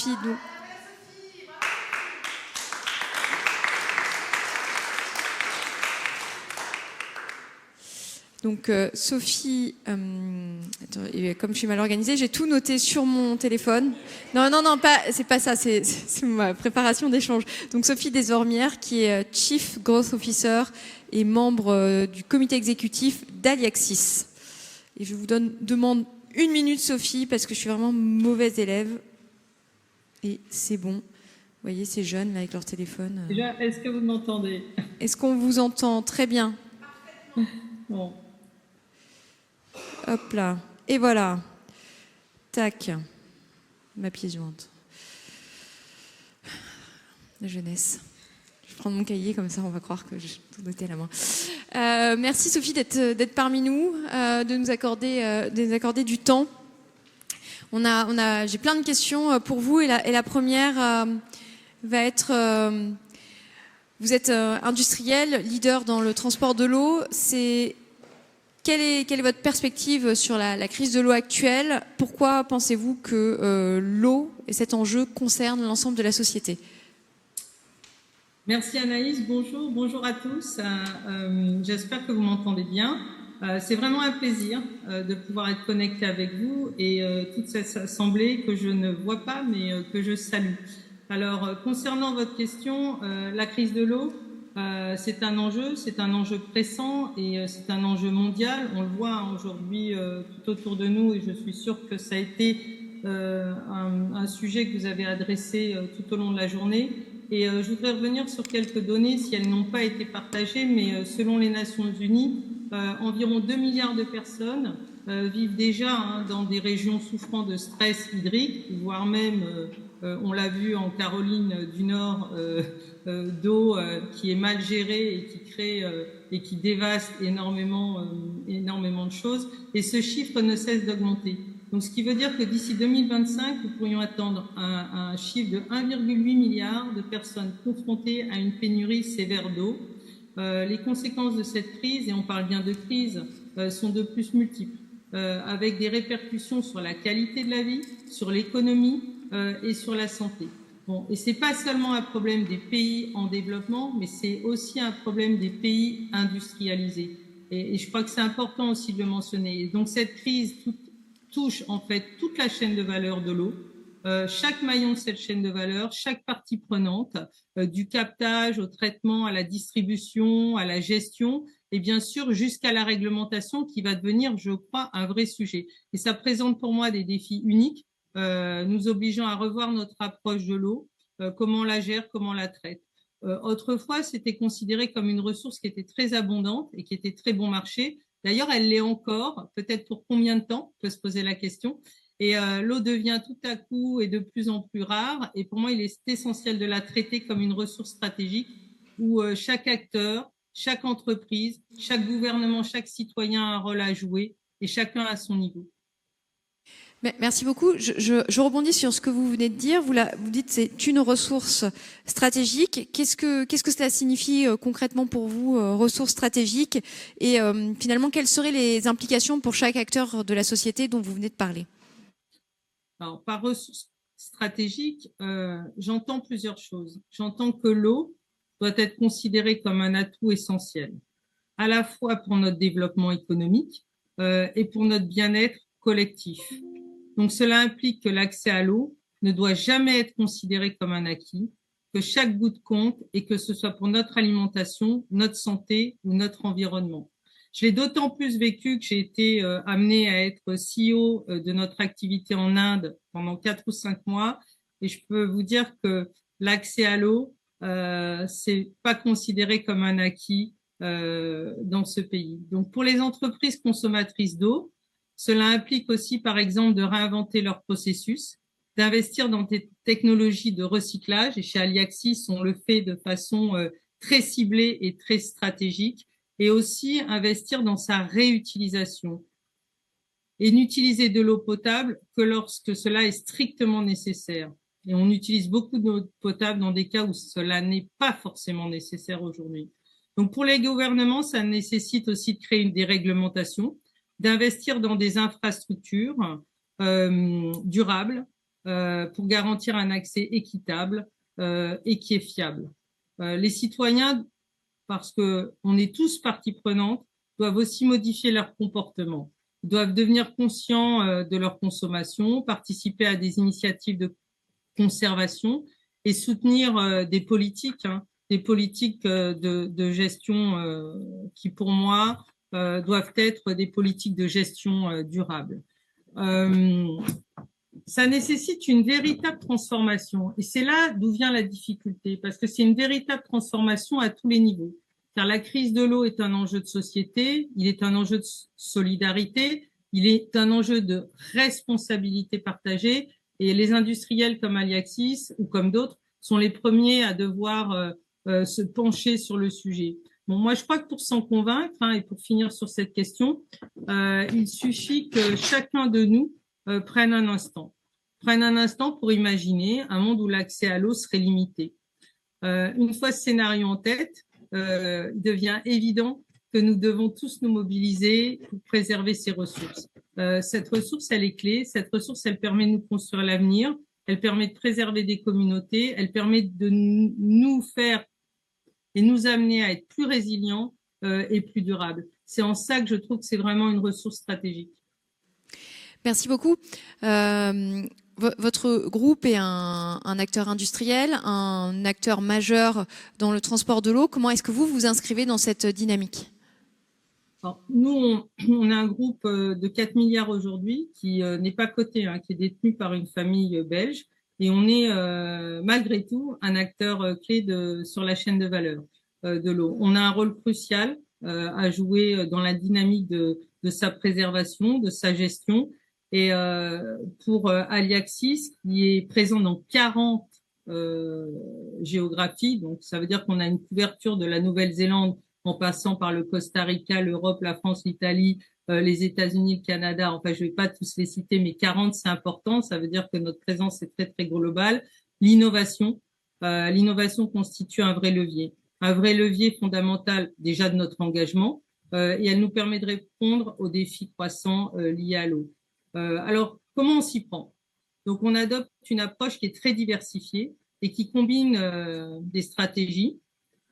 Sophie. Donc Sophie, comme je suis mal organisée, j'ai tout noté sur mon téléphone. Non, c'est pas ça, c'est ma préparation d'échange. Donc Sophie Desormières, qui est Chief Growth Officer et membre du comité exécutif d'Aliaxis. Et je vous demande 1 minute, Sophie, parce que je suis vraiment mauvaise élève. Et c'est bon. Vous voyez ces jeunes là avec leur téléphone. Déjà, est-ce que vous m'entendez? Est-ce qu'on vous entend? Très bien. Bon. Hop là. Et voilà. Tac. Ma pièce jointe. La jeunesse. Je vais prendre mon cahier, comme ça on va croire que j'ai tout noté à la main. Merci Sophie d'être parmi nous, de nous accorder du temps. J'ai plein de questions pour vous et la première va être... vous êtes industriel, leader dans le transport de l'eau. Quelle est votre perspective sur la crise de l'eau actuelle? Pourquoi pensez-vous que l'eau et cet enjeu concernent l'ensemble de la société? Merci Anaïs, bonjour à tous. J'espère que vous m'entendez bien. C'est vraiment un plaisir de pouvoir être connecté avec vous et toute cette assemblée que je ne vois pas mais que je salue. Alors, concernant votre question, la crise de l'eau, c'est un enjeu pressant et c'est un enjeu mondial. On le voit aujourd'hui tout autour de nous et je suis sûre que ça a été un sujet que vous avez adressé tout au long de la journée. Et je voudrais revenir sur quelques données, si elles n'ont pas été partagées, mais selon les Nations Unies, environ 2 milliards de personnes vivent déjà dans des régions souffrant de stress hydrique, voire même, on l'a vu en Caroline du Nord, d'eau qui est mal gérée et qui crée et qui dévaste énormément de choses. Et ce chiffre ne cesse d'augmenter. Donc, ce qui veut dire que d'ici 2025, nous pourrions attendre un chiffre de 1,8 milliard de personnes confrontées à une pénurie sévère d'eau. Les conséquences de cette crise, et on parle bien de crise, sont de plus multiples, avec des répercussions sur la qualité de la vie, sur l'économie et sur la santé. Bon, et c'est pas seulement un problème des pays en développement, mais c'est aussi un problème des pays industrialisés. Et je crois que c'est important aussi de le mentionner. Et donc cette crise touche en fait toute la chaîne de valeur de l'eau, chaque maillon de cette chaîne de valeur, chaque partie prenante, du captage au traitement, à la distribution, à la gestion, et bien sûr jusqu'à la réglementation qui va devenir, je crois, un vrai sujet. Et ça présente pour moi des défis uniques, nous obligeant à revoir notre approche de l'eau, comment on la gère, comment on la traite. Autrefois, c'était considéré comme une ressource qui était très abondante et qui était très bon marché. D'ailleurs, elle l'est encore, peut-être pour combien de temps, on peut se poser la question. Et l'eau devient tout à coup et de plus en plus rare. Et pour moi, il est essentiel de la traiter comme une ressource stratégique où chaque acteur, chaque entreprise, chaque gouvernement, chaque citoyen a un rôle à jouer et chacun à son niveau. Merci beaucoup. Je rebondis sur ce que vous venez de dire. Vous dites que c'est une ressource stratégique. Qu'est-ce que cela signifie concrètement pour vous, ressource stratégique? Et finalement, quelles seraient les implications pour chaque acteur de la société dont vous venez de parler? Alors, par ressource stratégique, j'entends plusieurs choses. J'entends que l'eau doit être considérée comme un atout essentiel, à la fois pour notre développement économique et pour notre bien-être collectif. Donc, cela implique que l'accès à l'eau ne doit jamais être considéré comme un acquis, que chaque goutte compte et que ce soit pour notre alimentation, notre santé ou notre environnement. Je l'ai d'autant plus vécu que j'ai été amenée à être CEO de notre activité en Inde pendant 4 ou 5 mois et je peux vous dire que l'accès à l'eau, c'est pas considéré comme un acquis dans ce pays. Donc, pour les entreprises consommatrices d'eau, cela implique aussi, par exemple, de réinventer leurs processus, d'investir dans des technologies de recyclage. Et chez Aliaxis, on le fait de façon très ciblée et très stratégique. Et aussi investir dans sa réutilisation. Et n'utiliser de l'eau potable que lorsque cela est strictement nécessaire. Et on utilise beaucoup d'eau potable dans des cas où cela n'est pas forcément nécessaire aujourd'hui. Donc pour les gouvernements, ça nécessite aussi de créer des réglementations, d'investir dans des infrastructures durables, pour garantir un accès équitable et qui est fiable. Les citoyens, parce qu'on est tous partie prenante, doivent aussi modifier leur comportement. Ils doivent devenir conscients de leur consommation, participer à des initiatives de conservation et soutenir des politiques de gestion qui, pour moi, doivent être des politiques de gestion durable. Ça nécessite une véritable transformation. Et c'est là d'où vient la difficulté, parce que c'est une véritable transformation à tous les niveaux. Car la crise de l'eau est un enjeu de société, il est un enjeu de solidarité, il est un enjeu de responsabilité partagée. Et les industriels comme Aliaxis ou comme d'autres sont les premiers à devoir se pencher sur le sujet. Bon, moi, je crois que pour s'en convaincre, et pour finir sur cette question, il suffit que chacun de nous prenne un instant pour imaginer un monde où l'accès à l'eau serait limité. Une fois ce scénario en tête, il devient évident que nous devons tous nous mobiliser pour préserver ces ressources. Cette ressource, elle est clé. Cette ressource, elle permet de nous construire l'avenir. Elle permet de préserver des communautés. Elle permet de nous faire et nous amener à être plus résilients et plus durables. C'est en ça que je trouve que c'est vraiment une ressource stratégique. Merci beaucoup. Votre groupe est un acteur industriel, un acteur majeur dans le transport de l'eau. Comment est-ce que vous vous inscrivez dans cette dynamique ? Alors, nous, on a un groupe de 4 milliards aujourd'hui qui n'est pas coté, qui est détenu par une famille belge. Et on est malgré tout un acteur clé sur la chaîne de valeur de l'eau. On a un rôle crucial à jouer dans la dynamique de sa préservation, de sa gestion. Et pour Aliaxis, qui est présent dans 40 géographies, donc ça veut dire qu'on a une couverture de la Nouvelle-Zélande en passant par le Costa Rica, l'Europe, la France, l'Italie, les États-Unis, le Canada. Enfin, je ne vais pas tous les citer, mais 40, c'est important. Ça veut dire que notre présence est très, très globale. L'innovation constitue un vrai levier fondamental déjà de notre engagement, et elle nous permet de répondre aux défis croissants liés à l'eau. Alors, comment on s'y prend ? Donc, on adopte une approche qui est très diversifiée et qui combine des stratégies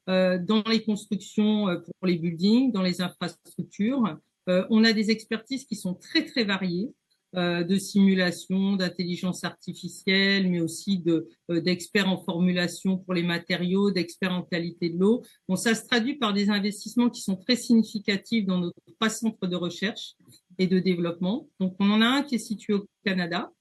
dans les constructions pour les buildings, dans les infrastructures. On a des expertises qui sont très, très variées, de simulation, d'intelligence artificielle, mais aussi d'experts en formulation pour les matériaux, d'experts en qualité de l'eau. Bon, ça se traduit par des investissements qui sont très significatifs dans nos 3 centres de recherche et de développement. Donc, on en a un qui est situé au Canada.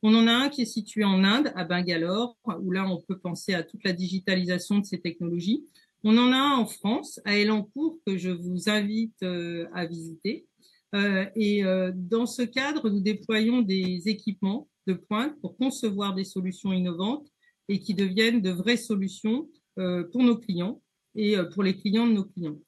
On en a un qui est situé en Inde, à Bangalore, où là, on peut penser à toute la digitalisation de ces technologies. On en a un en France, à Elancourt, que je vous invite à visiter. Dans ce cadre, nous déployons des équipements de pointe pour concevoir des solutions innovantes et qui deviennent de vraies solutions pour nos clients et pour les clients de nos clients.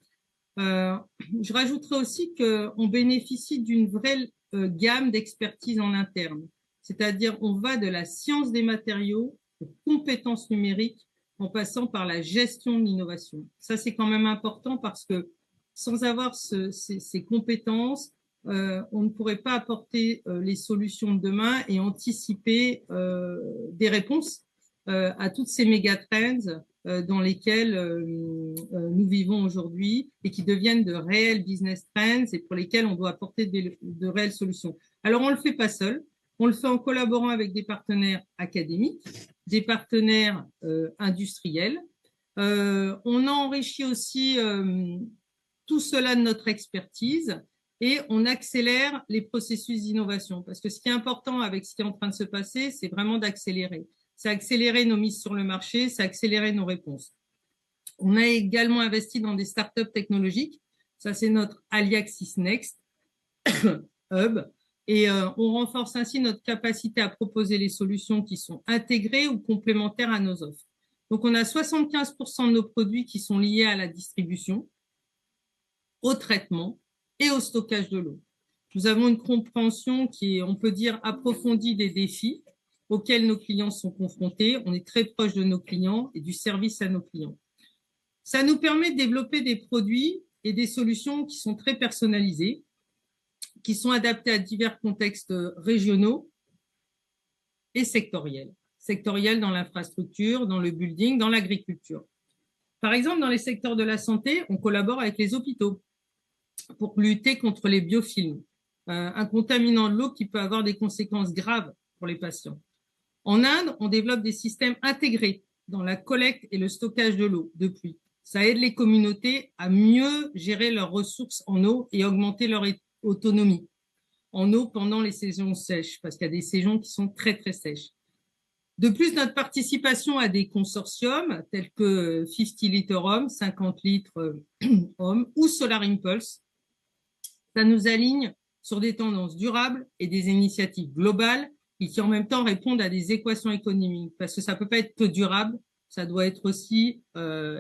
Je rajouterai aussi qu'on bénéficie d'une vraie gamme d'expertise en interne, c'est-à-dire on va de la science des matériaux aux compétences numériques en passant par la gestion de l'innovation. Ça, c'est quand même important parce que sans avoir ces compétences, on ne pourrait pas apporter les solutions de demain et anticiper des réponses à toutes ces méga-trends dans lesquels nous vivons aujourd'hui et qui deviennent de réels business trends et pour lesquels on doit apporter de réelles solutions. Alors, on ne le fait pas seul, on le fait en collaborant avec des partenaires académiques, des partenaires industriels. On a enrichi aussi tout cela de notre expertise et on accélère les processus d'innovation. Parce que ce qui est important avec ce qui est en train de se passer, c'est vraiment d'accélérer. C'est accélérer nos mises sur le marché, c'est accélérer nos réponses. On a également investi dans des startups technologiques. Ça, c'est notre Aliaxis Next Hub. Et on renforce ainsi notre capacité à proposer les solutions qui sont intégrées ou complémentaires à nos offres. Donc, on a 75% de nos produits qui sont liés à la distribution, au traitement et au stockage de l'eau. Nous avons une compréhension qui est, on peut dire, approfondie des défis auxquels nos clients sont confrontés. On est très proche de nos clients et du service à nos clients. Ça nous permet de développer des produits et des solutions qui sont très personnalisées, qui sont adaptés à divers contextes régionaux et sectorielles. Sectorielles dans l'infrastructure, dans le building, dans l'agriculture. Par exemple, dans les secteurs de la santé, on collabore avec les hôpitaux pour lutter contre les biofilms, un contaminant de l'eau qui peut avoir des conséquences graves pour les patients. En Inde, on développe des systèmes intégrés dans la collecte et le stockage de l'eau de pluie. Ça aide les communautés à mieux gérer leurs ressources en eau et augmenter leur autonomie en eau pendant les saisons sèches, parce qu'il y a des saisons qui sont très, très sèches. De plus, notre participation à des consortiums tels que 50 litres Home, 50 litres Home ou Solar Impulse, ça nous aligne sur des tendances durables et des initiatives globales et qui en même temps répondent à des équations économiques, parce que ça peut pas être que durable, ça doit être aussi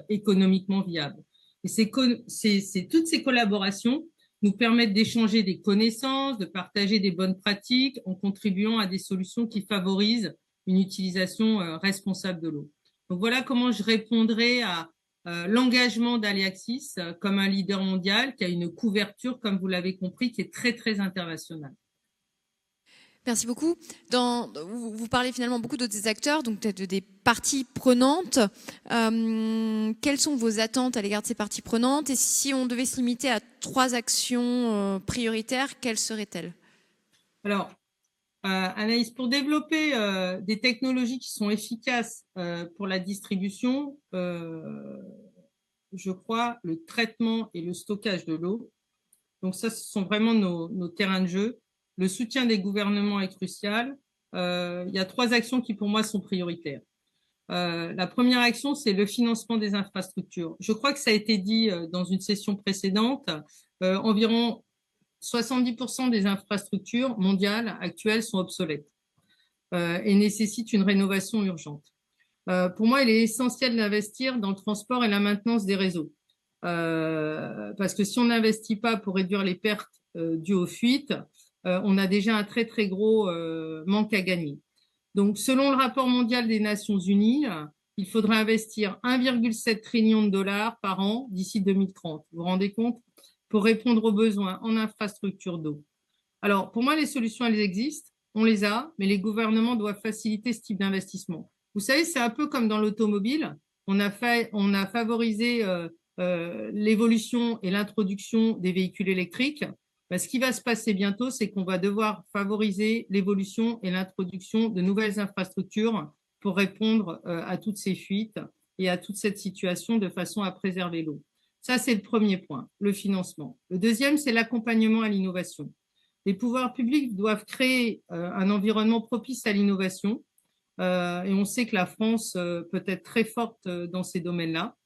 économiquement viable. Et toutes ces collaborations nous permettent d'échanger des connaissances, de partager des bonnes pratiques en contribuant à des solutions qui favorisent une utilisation responsable de l'eau. Donc voilà comment je répondrai à l'engagement d'Aliaxis comme un leader mondial qui a une couverture, comme vous l'avez compris, qui est très, très internationale. Merci beaucoup. Vous parlez finalement beaucoup d'autres acteurs, donc peut-être des parties prenantes. Quelles sont vos attentes à l'égard de ces parties prenantes? Et si on devait se limiter à 3 actions prioritaires, quelles seraient-elles? Alors, Anaïs, pour développer des technologies qui sont efficaces pour la distribution, je crois, le traitement et le stockage de l'eau. Donc ça, ce sont vraiment nos terrains de jeu. Le soutien des gouvernements est crucial. Il y a 3 actions qui, pour moi, sont prioritaires. La première action, c'est le financement des infrastructures. Je crois que ça a été dit dans une session précédente. Environ 70% des infrastructures mondiales actuelles sont obsolètes et nécessitent une rénovation urgente. Pour moi, il est essentiel d'investir dans le transport et la maintenance des réseaux. Parce que si on n'investit pas pour réduire les pertes dues aux fuites, on a déjà un très très gros manque à gagner. Donc, selon le rapport mondial des Nations Unies, il faudrait investir 1,7 trillion de dollars par an d'ici 2030. Vous vous rendez compte? Pour répondre aux besoins en infrastructure d'eau. Alors, pour moi, les solutions, elles existent, on les a, mais les gouvernements doivent faciliter ce type d'investissement. Vous savez, c'est un peu comme dans l'automobile. On a favorisé l'évolution et l'introduction des véhicules électriques. Ben, ce qui va se passer bientôt, c'est qu'on va devoir favoriser l'évolution et l'introduction de nouvelles infrastructures pour répondre à toutes ces fuites et à toute cette situation de façon à préserver l'eau. Ça, c'est le premier point, le financement. Le deuxième, c'est l'accompagnement à l'innovation. Les pouvoirs publics doivent créer un environnement propice à l'innovation. Et on sait que la France peut être très forte dans ces domaines-là,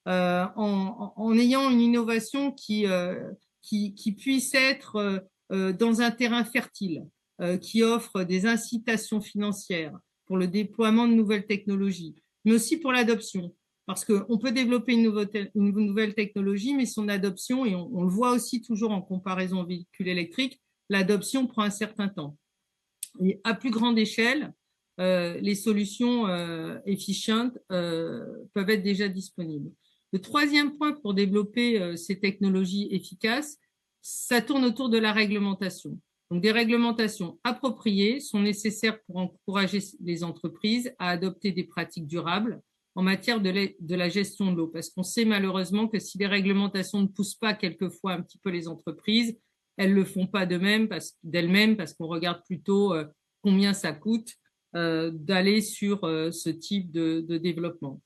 en ayant une innovation qui puisse être dans un terrain fertile, qui offre des incitations financières pour le déploiement de nouvelles technologies, mais aussi pour l'adoption. Parce qu'on peut développer une nouvelle technologie, mais son adoption, et on le voit aussi toujours en comparaison aux véhicules électriques, l'adoption prend un certain temps. Et à plus grande échelle, les solutions efficientes peuvent être déjà disponibles. Le troisième point pour développer ces technologies efficaces, ça tourne autour de la réglementation. Donc, des réglementations appropriées sont nécessaires pour encourager les entreprises à adopter des pratiques durables en matière de la gestion de l'eau, parce qu'on sait malheureusement que si les réglementations ne poussent pas quelquefois un petit peu les entreprises, elles le font pas d'elles-mêmes parce qu'on regarde plutôt combien ça coûte d'aller sur ce type de développement.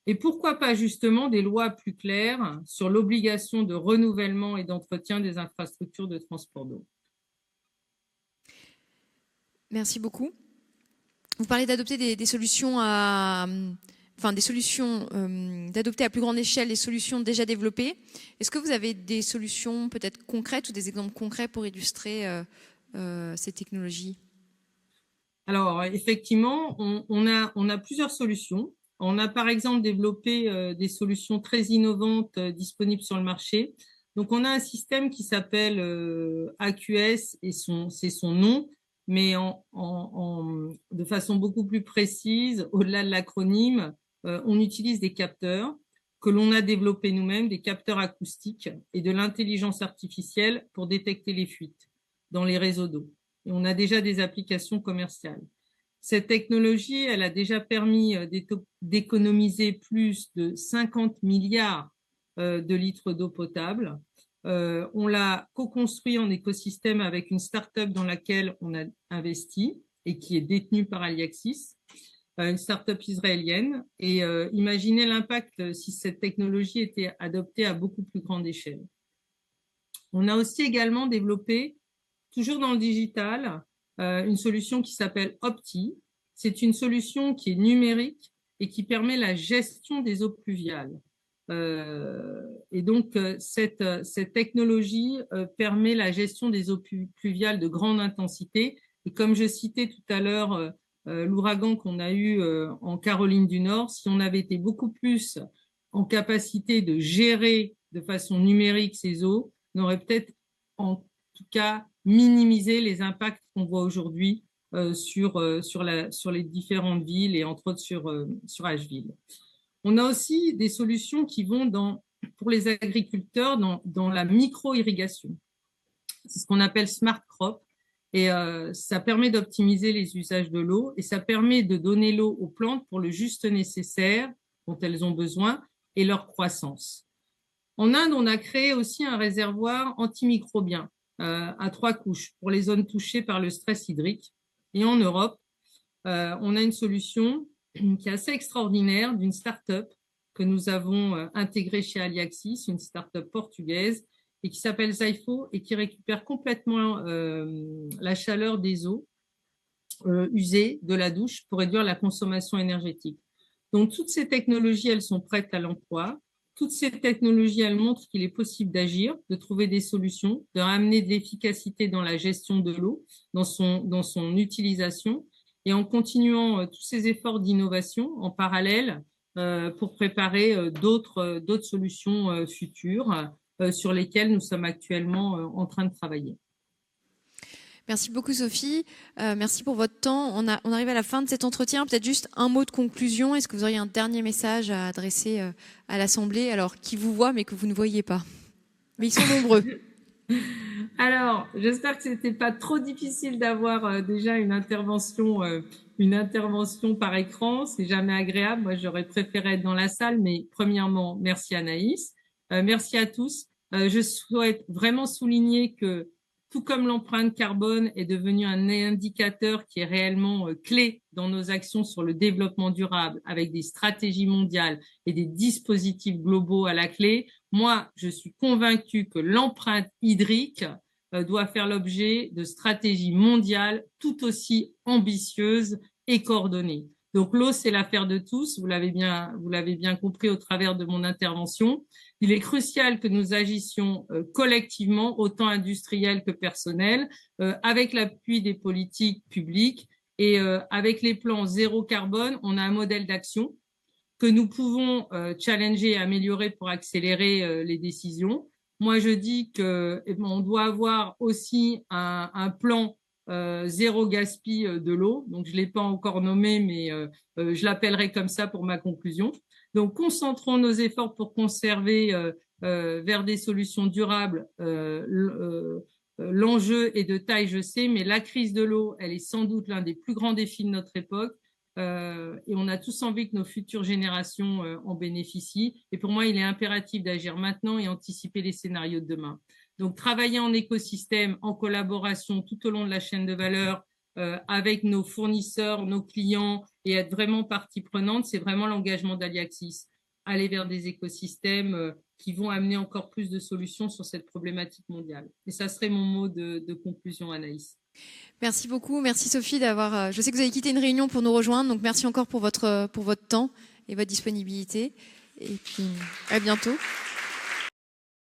Et pourquoi pas justement des lois plus claires sur l'obligation de renouvellement et d'entretien des infrastructures de transport d'eau. Merci beaucoup. Vous parlez d'adopter des solutions d'adopter à plus grande échelle les solutions déjà développées. Est-ce que vous avez des solutions peut-être concrètes ou des exemples concrets pour illustrer ces technologies? Alors, effectivement, on a plusieurs solutions. On a par exemple développé des solutions très innovantes disponibles sur le marché. Donc, on a un système qui s'appelle AQS et c'est son nom, mais de façon beaucoup plus précise, au-delà de l'acronyme, on utilise des capteurs que l'on a développés nous-mêmes, des capteurs acoustiques et de l'intelligence artificielle pour détecter les fuites dans les réseaux d'eau. Et on a déjà des applications commerciales. Cette technologie, elle a déjà permis d'économiser plus de 50 milliards de litres d'eau potable. On l'a co-construit en écosystème avec une start-up dans laquelle on a investi et qui est détenue par Aliaxis, une start-up israélienne. Et imaginez l'impact si cette technologie était adoptée à beaucoup plus grande échelle. On a aussi également développé, toujours dans le digital, une solution qui s'appelle Opti. C'est une solution qui est numérique et qui permet la gestion des eaux pluviales. Et donc, cette technologie permet la gestion des eaux pluviales de grande intensité. Et comme je citais tout à l'heure l'ouragan qu'on a eu en Caroline du Nord, si on avait été beaucoup plus en capacité de gérer de façon numérique ces eaux, on aurait peut-être en tout cas minimiser les impacts qu'on voit aujourd'hui sur les différentes villes et entre autres sur Asheville. On a aussi des solutions qui vont pour les agriculteurs dans la micro-irrigation. C'est ce qu'on appelle smart crop et ça permet d'optimiser les usages de l'eau et ça permet de donner l'eau aux plantes pour le juste nécessaire dont elles ont besoin et leur croissance. En Inde, on a créé aussi un réservoir antimicrobien à 3 couches pour les zones touchées par le stress hydrique. Et en Europe, on a une solution qui est assez extraordinaire d'une start-up que nous avons intégrée chez Aliaxis, une start-up portugaise, et qui s'appelle Zypho et qui récupère complètement la chaleur des eaux usées de la douche pour réduire la consommation énergétique. Donc, toutes ces technologies, elles sont prêtes à l'emploi. Toutes ces technologies, elles montrent qu'il est possible d'agir, de trouver des solutions, de ramener de l'efficacité dans la gestion de l'eau, dans son utilisation, et en continuant tous ces efforts d'innovation en parallèle pour préparer d'autres solutions futures sur lesquelles nous sommes actuellement en train de travailler. Merci beaucoup Sophie, merci pour votre temps. On arrive à la fin de cet entretien, peut-être juste un mot de conclusion. Est-ce que vous auriez un dernier message à adresser à l'Assemblée, alors qui vous voit mais que vous ne voyez pas? Mais ils sont nombreux. Alors, j'espère que c'était pas trop difficile d'avoir déjà une intervention par écran. C'est jamais agréable. Moi, j'aurais préféré être dans la salle, mais premièrement, merci Anaïs. Merci à tous. Je souhaite vraiment souligner que tout comme l'empreinte carbone est devenue un indicateur qui est réellement clé dans nos actions sur le développement durable, avec des stratégies mondiales et des dispositifs globaux à la clé, moi, je suis convaincue que l'empreinte hydrique doit faire l'objet de stratégies mondiales tout aussi ambitieuses et coordonnées. Donc l'eau, c'est l'affaire de tous, vous l'avez bien compris au travers de mon intervention. Il est crucial que nous agissions collectivement, autant industriels que personnels, avec l'appui des politiques publiques et avec les plans zéro carbone, on a un modèle d'action que nous pouvons challenger et améliorer pour accélérer les décisions. Moi, je dis qu'on doit avoir aussi un plan zéro gaspille de l'eau. Donc, je ne l'ai pas encore nommé, mais je l'appellerai comme ça pour ma conclusion. Donc, concentrons nos efforts pour conserver vers des solutions durables. L'enjeu est de taille, je sais, mais la crise de l'eau, elle est sans doute l'un des plus grands défis de notre époque. Et on a tous envie que nos futures générations en bénéficient. Et pour moi, il est impératif d'agir maintenant et anticiper les scénarios de demain. Donc, travailler en écosystème, en collaboration tout au long de la chaîne de valeur avec nos fournisseurs, nos clients et être vraiment partie prenante, c'est vraiment l'engagement d'Aliaxis. Aller vers des écosystèmes qui vont amener encore plus de solutions sur cette problématique mondiale. Et ça serait mon mot de conclusion, Anaïs. Merci beaucoup, merci Sophie d'avoir. Je sais que vous avez quitté une réunion pour nous rejoindre, donc merci encore pour votre temps et votre disponibilité. Et puis à bientôt.